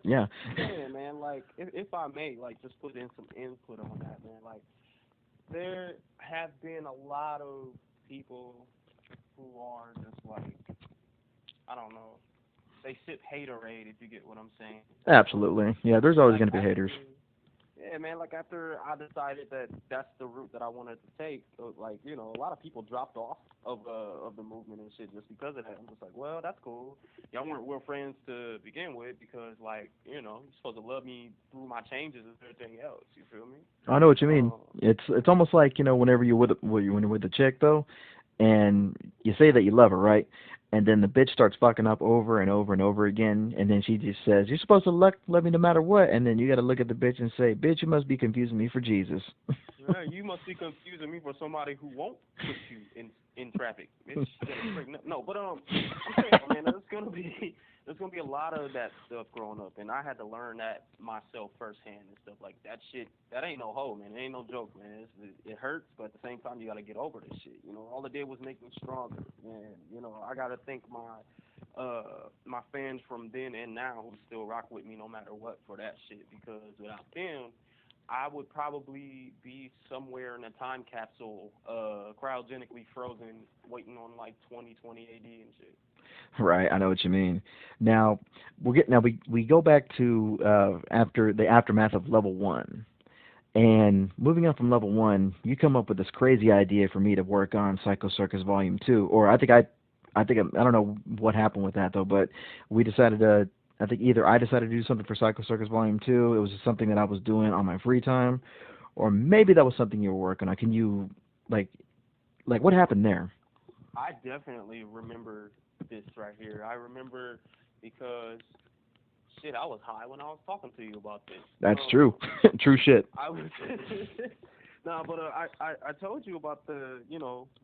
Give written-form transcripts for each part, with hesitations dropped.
Yeah. Yeah, man. Like, if I may, like, just put in some input on that, man. Like, there have been a lot of people who are just like, I don't know, they sip haterade, if you get what I'm saying. Absolutely. Yeah, there's always Like going to be haters. after, yeah, man. Like after I decided that that's the route that I wanted to take, like a lot of people dropped off of the movement and shit just because of that. I'm just like, well, that's cool. Y'all weren't real friends to begin with because like you're supposed to love me through my changes and everything else. You feel me? I know what you mean. Um, It's almost like whenever when you're with a chick though, and you say that you love her, right? And then the bitch starts fucking up over and over and over again, and then she just says, "You're supposed to love me no matter what." And then you got to look at the bitch and say, "Bitch, you must be confusing me for Jesus." yeah, you must be confusing me for somebody who won't put you in traffic, bitch. No, but I'm saying, man, there's gonna be a lot of that stuff growing up, and I had to learn that myself firsthand and stuff like that. Shit, that ain't no hoe, man. It ain't no joke, man. It hurts, but at the same time, you gotta get over this shit. All it did was make me stronger, and I gotta thank my fans from then and now who still rock with me no matter what for that shit, because without them, I would probably be somewhere in a time capsule, cryogenically frozen, waiting on like 2020 AD and shit. Right, I know what you mean. Now we go back to after the aftermath of level one. And moving on from level one, you come up with this crazy idea for me to work on Psycho Circus Volume Two, or I don't know what happened with that though, but we decided to. I think either I decided to do something for Psycho Circus Volume Two. It was just something that I was doing on my free time, or maybe that was something you were working on. Can you like what happened there? I definitely remember this right here. I remember because shit, I was high when I was talking to you about this. That's true, true shit. I was no, but I told you about the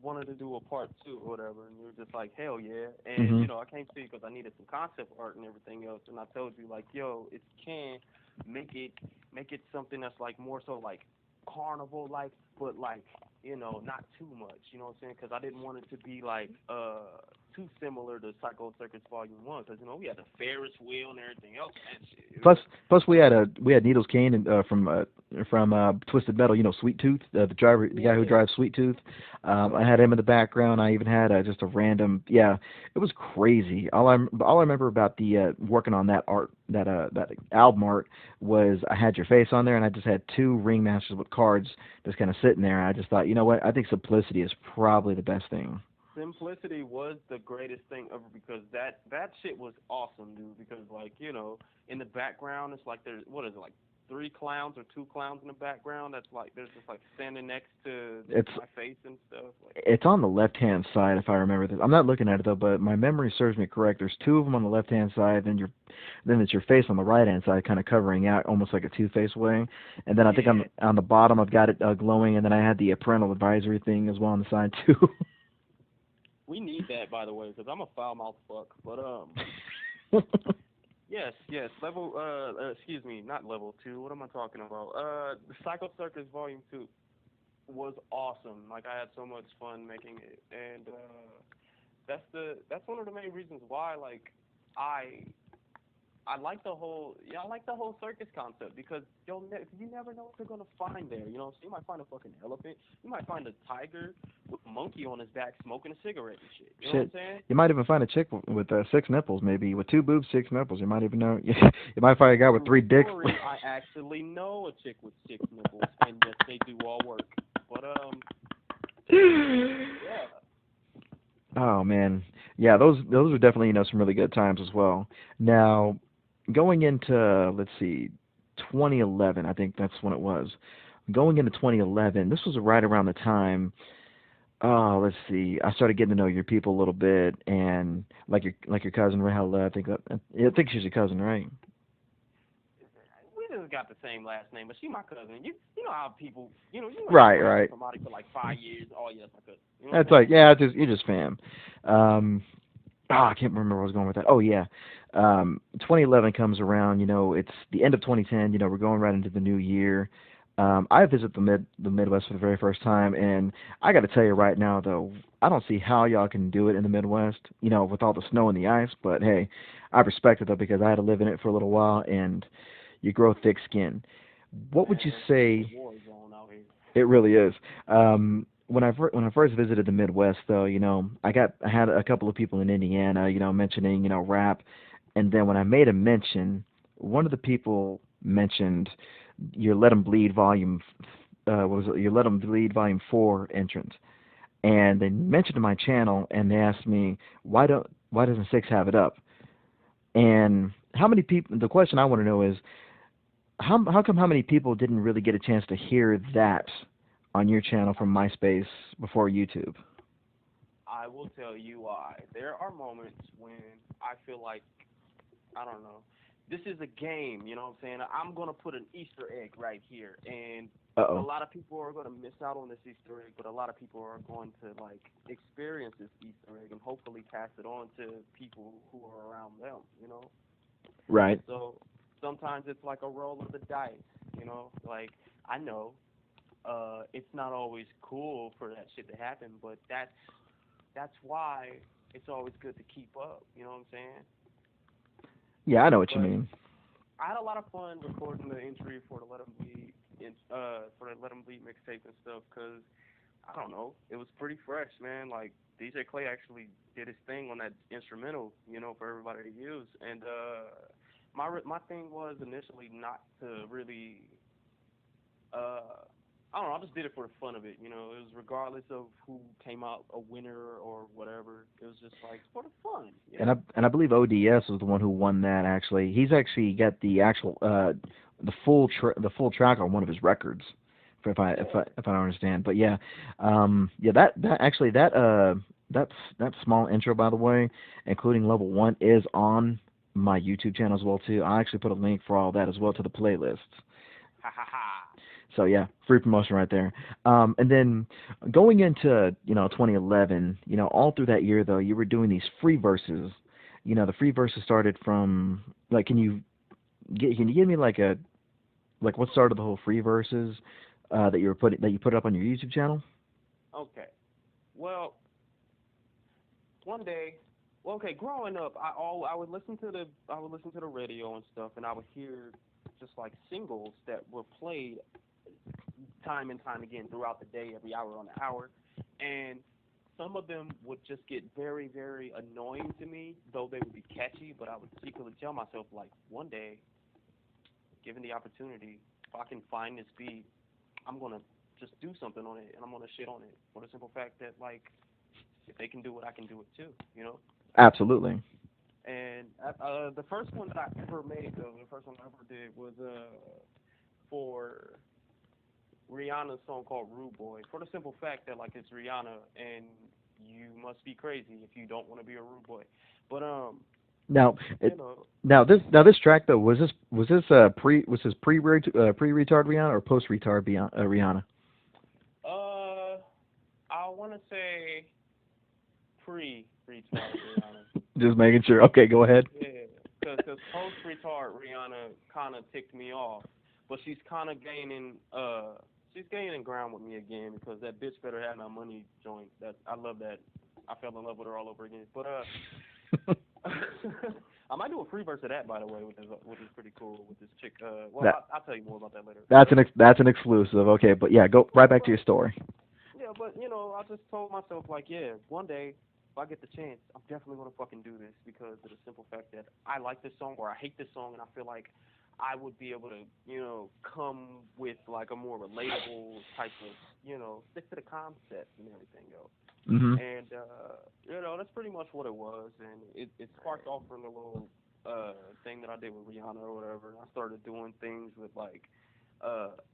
wanted to do a part two or whatever, and you were just like hell yeah, and Hmm. I came to you because I needed some concept art and everything else, and I told you like yo, it can make it something that's like more so like carnival like, but like not too much, you know what I'm saying? Because I didn't want it to be like too similar to Psycho Circus Volume One, because we had the Ferris wheel and everything else and shit. It was Plus we had Needles Kane and from Twisted Metal, Sweet Tooth, the guy who yeah, drives Sweet Tooth. I yup. had him in the background. I even had just a random, yeah, it was crazy. All I remember about the working on that art, that album art, was I had your face on there, and I just had two ringmasters with cards just kind of sitting there. I just thought, you know what? I think simplicity is probably the best thing. Simplicity was the greatest thing ever because that shit was awesome, dude. Because like in the background, it's like there's what is it like three clowns or two clowns in the background. That's like there's just like standing next to It's my face and stuff. Like It's on the left hand side if I remember this. I'm not looking at it though, but my memory serves me correct. There's two of them on the left hand side, then it's your face on the right hand side, kind of covering out almost like a two-face way. And then I think yeah, on the bottom I've got it glowing, and then I had the parental advisory thing as well on the side too. we need that by the way because I'm a foul mouth fuck. But yes, yes, level excuse me, not level two. What am I talking about? The Psycho Circus Volume Two was awesome. Like I had so much fun making it, and that's one of the main reasons why like I I like the whole I like the whole circus concept because you never know what you're gonna find there. So you might find a fucking elephant, you might find a tiger with a monkey on his back smoking a cigarette and shit. You know what I'm Shit, saying? you might even find a chick with six nipples, maybe with two boobs, six nipples. You might even know. You might find a guy with True three dicks. story. I actually know a chick with six nipples, and yes, they do all work. But yeah. Oh man, yeah, those were definitely some really good times as well. Now, going into let's see, 2011, I think that's when it was. Going into 2011, this was right around the time. Oh, let's see. I started getting to know your people a little bit, and like your cousin Rahel. I think she's your cousin, right? We just got the same last name, but she my cousin. You know how people you Right, rock with right. somebody for like 5 years. Oh yeah, that's my cousin. You know what I'm That's saying? like, yeah, you're just fam. Um, I can't remember where I was going with that. Oh yeah, 2011 comes around. It's the end of 2010. We're going right into the new year. I visit the Midwest for the very first time, and I got to tell you right now, though, I don't see how y'all can do it in the Midwest, with all the snow and the ice. But hey, I respect it though because I had to live in it for a little while, and you grow thick skin. What would you Man, it's a say? war zone out here. It really is. When I first visited the Midwest, though, I had a couple of people in Indiana, mentioning rap, and then when I made a mention, one of the people mentioned your Let 'Em Bleed what was it? Your Let 'Em Bleed Volume 4 entrant, and they mentioned my channel, and they asked me why doesn't Six have it up? And how many people? The question I want to know is how come how many people didn't really get a chance to hear that on your channel from MySpace before YouTube? I will tell you why. There are moments when I feel like, I don't know, this is a game, you know what I'm saying? I'm going to put an Easter egg right here, and Uh a oh. lot of people are going to miss out on this Easter egg, but a lot of people are going to, like, experience this Easter egg and hopefully pass it on to people who are around them, you know? Right. So sometimes it's like a roll of the dice, you know? Like, I know it's not always cool for that shit to happen, but that's why it's always good to keep up. You know what I'm saying? Yeah, I know what you But mean. I had a lot of fun recording the entry for the Let 'Em Bleed, for the Let 'Em Bleed mixtape and stuff, cause I don't know, it was pretty fresh, man. Like DJ Clay actually did his thing on that instrumental, for everybody to use. And my thing was initially not to really uh I don't know. I just did it for the fun of it. It was regardless of who came out a winner or whatever. It was just like for the fun. And I believe ODS was the one who won that. Actually, he's actually got the actual the full track on one of his records. If I don't understand, but yeah, yeah, that actually that small intro, by the way, including level one, is on my YouTube channel as well too. I actually put a link for all that as well to the playlists. Ha ha ha. So yeah, free promotion right there. And then going into 2011, all through that year though, you were doing these free verses. The free verses started from like, can you give me like what started the whole free verses that you put up on your YouTube channel? Okay. Well, one day, well, okay, growing up, I would listen to the radio and stuff, and I would hear just like singles that were played time and time again throughout the day, every hour on the hour, and some of them would just get very, very annoying to me, though they would be catchy. But I would secretly tell myself, like, one day, given the opportunity, if I can find this beat, I'm gonna just do something on it, and I'm gonna shit on it for the simple fact that, like, if they can do it, I can do it too, you know. Absolutely. And the first one that I ever made, though, the first one I ever did was for Rihanna's song called Rude Boy, for the simple fact that, like, it's Rihanna and you must be crazy if you don't want to be a rude boy. But Now, you know, now this track though, was this pre retard Rihanna or post retard Rihanna? uh, I want to say pre-retard Rihanna. Just making sure. Okay, go ahead. Yeah, because post-retard Rihanna kind of ticked me off, but she's gaining ground with me again because that bitch better have my money joint. That I love that. I fell in love with her all over again. But I might do a free verse of that, by the way, which is pretty cool with this chick. Well, That I'll tell you more about that later. that's an exclusive. Okay, but yeah, go right back to your story. Yeah, but I just told myself like, yeah, one day if I get the chance, I'm definitely gonna fucking do this because of the simple fact that I like this song or I hate this song, and I feel like I would be able to, come with like a more relatable type of, stick to the concept and everything else. Mhm. And that's pretty much what it was, and it sparked off from the little thing that I did with Rihanna or whatever. And I started doing things with like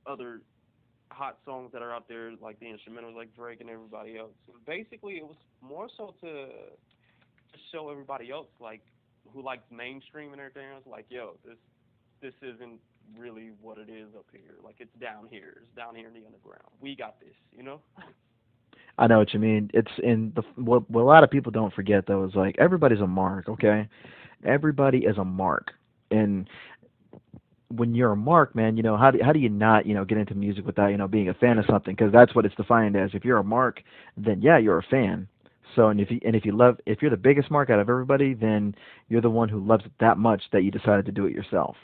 other hot songs that are out there, like the instrumentals, like Drake and everybody else. And basically, it was more so to show everybody else, like who likes mainstream and everything else, like, yo, this isn't really what it is up here. Like it's down here. It's down here in the underground. We got this, you know? I know what you mean. It's in the what a lot of people don't forget though is like everybody's a mark. Okay, everybody is a mark, and when you're a mark, man, how do you not get into music without being a fan of something? Because that's what it's defined as. If you're a mark, then yeah, you're a fan. So if you're the biggest mark out of everybody, then you're the one who loves it that much that you decided to do it yourself.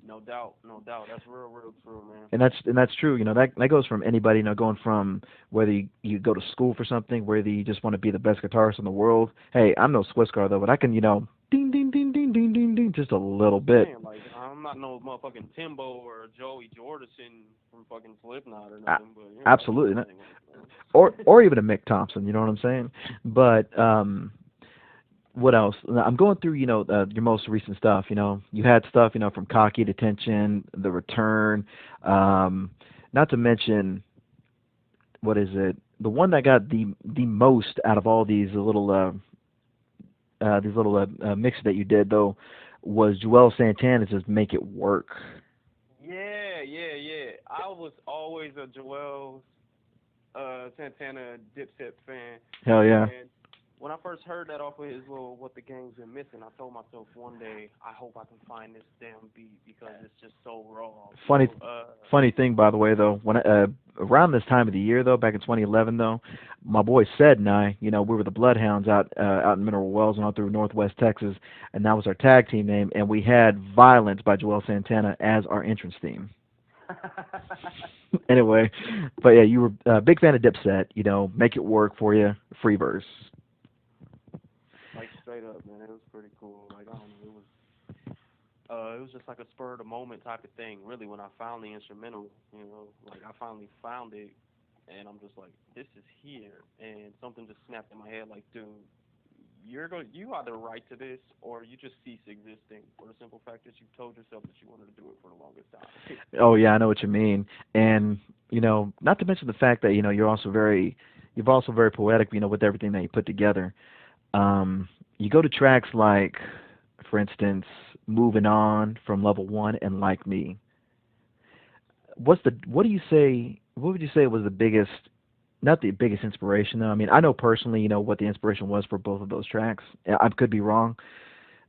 No doubt, no doubt. That's real, real true, man. And that's true. That goes from anybody. Going from whether you go to school for something, whether you just want to be the best guitarist in the world. Hey, I'm no Swiss guard though, but I can ding ding ding ding ding ding ding just a little I'm bit. saying, like, I'm not no motherfucking Timbo or Joey Jordison from fucking Slipknot or A- nothing, but Absolutely not. anyway. Or even a Mick Thompson. You know what I'm saying? But what else? I'm going through, your most recent stuff. You had stuff, from Cocky Detention, The Return, um, not to mention, what is it? The one that got the most out of all these little mixes that you did though was Joel Santana's "Just Make It Work." Yeah, yeah, yeah. I was always a Joel Santana Dipset fan, Hell yeah. and when I first heard that off of his little "What the Game's Been Missing," I told myself one day, I hope I can find this damn beat because it's just so raw. Funny, So, funny thing, by the way, though, around this time of the year, though, back in 2011, though, my boy Sed and I, we were the Bloodhounds out in Mineral Wells and all through Northwest Texas, and that was our tag team name, and we had "Violence" by Joel Santana as our entrance theme. Anyway, but yeah, you were a big fan of Dipset. Make it work for you, free verse. like straight up, man, it was pretty cool. Like I don't know, it was just like a spur of the moment type of thing. Really, when I found the instrumental, like I finally found it, and I'm just like, this is here, and something just snapped in my head, like, dude, you either right to this or you just cease existing for the simple fact that you told yourself that you wanted to do it for the longest time. Oh yeah, I know what you mean, and not to mention the fact that you're also very poetic, with everything that you put together. You go to tracks like, for instance, "Moving On" from Level One and "Like Me." What would you say was the biggest, not the biggest inspiration though? I mean, I know personally, what the inspiration was for both of those tracks. I could be wrong,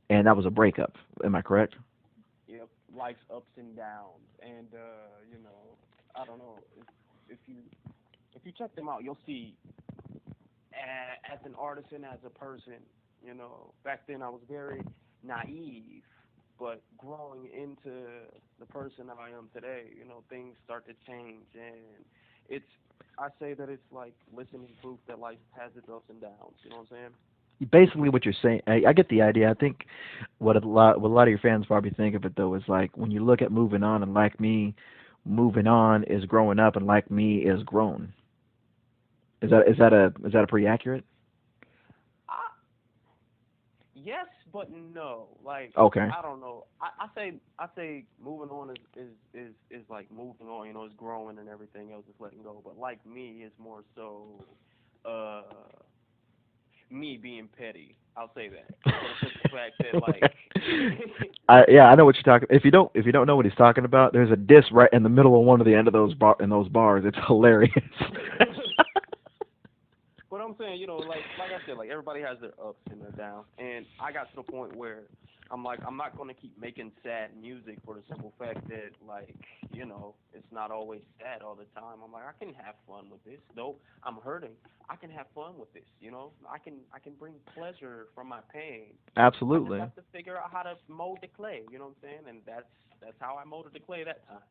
and that was a breakup. Am I correct? Yep, life's ups and downs, and I don't know if you check them out, you'll see as an artist and as a person, back then I was very naive, but growing into the person that I am today, things start to change, and it's I say that it's like listening proof that life has its ups and downs. You know what I'm saying? Basically, what you're saying, I get the idea. I think what a lot of your fans probably think of it though is like when you look at "Moving On" and "Like Me," "Moving On" is growing up and "Like Me" is grown. Is that a pretty accurate? I, yes, but no. Like Okay. I don't know. I say moving on is like moving on. It's growing and everything else is letting go. But like me is more so uh me being petty. I'll say that for the simple fact that like Yeah, I know what you're talking. If you don't know what he's talking about, there's a diss right in the middle of one of the end of those bars. It's hilarious. But I'm saying, like I said, like everybody has their ups and their downs, and I got to the point where I'm like, I'm not gonna keep making sad music for the simple fact that, like, it's not always sad all the time. I'm like, I can have fun with this, though I'm hurting. I can have fun with this, I can bring pleasure from my pain. I just Absolutely. have to figure out how to mold the clay. You know what I'm saying? And that's how I molded the clay that time.